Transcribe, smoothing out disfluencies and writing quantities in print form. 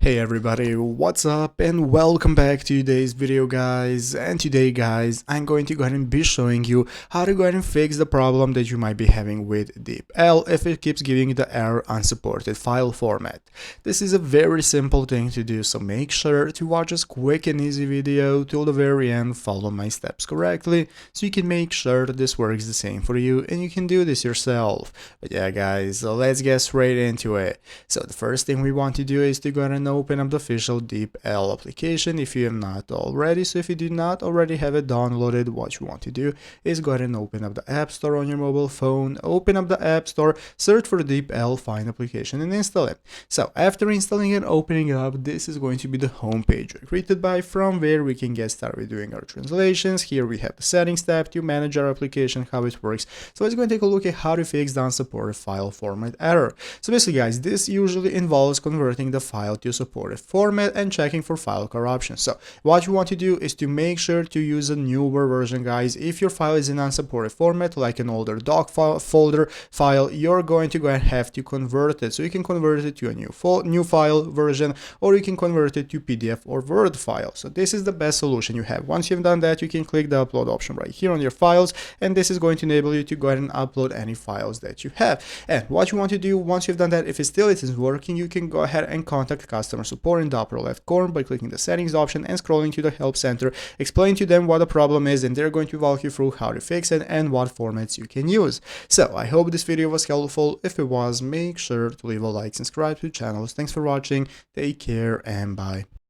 Hey everybody, what's up and welcome back to today's video guys. And today guys, I'm going to go ahead and be showing you how to go ahead and fix the problem that you might be having with DeepL if it keeps giving you the error unsupported file format. This is a very simple thing to do, so make sure to watch this quick and easy video till the very end, follow my steps correctly so you can make sure that this works the same for you and you can do this yourself. But yeah guys, so let's get straight into it. So the first thing we want to do is to go ahead and open up the official DeepL application if you have not already. So if you do not already have it downloaded, what you want to do is go ahead and open up the App Store on your mobile phone, open up the App Store, search for the DeepL, find application and install it. So after installing and opening it up, this is going to be the home page we're greeted by, from where we can get started doing our translations. Here we have the settings tab to manage our application, how it works. So let's go and take a look at how to fix the unsupported file format error. So basically guys, this usually involves converting the file to supported format and checking for file corruption. So what you want to do is to make sure to use a newer version guys. If your file is in unsupported format, like an older doc folder file, you're going to go and have to convert it. So you can convert it to a new file version, or you can convert it to PDF or Word file. So this is the best solution you have. Once you've done that, you can click the upload option right here on your files, and this is going to enable you to go ahead and upload any files that you have. And what you want to do once you've done that, if it still isn't working, you can go ahead and contact customer support in the upper left corner by clicking the settings option and scrolling to the help center. Explain to them what the problem is and they're going to walk you through how to fix it and what formats you can use. So I hope this video was helpful. If it was, make sure to leave a like, subscribe to the channel. Thanks for watching, take care and bye.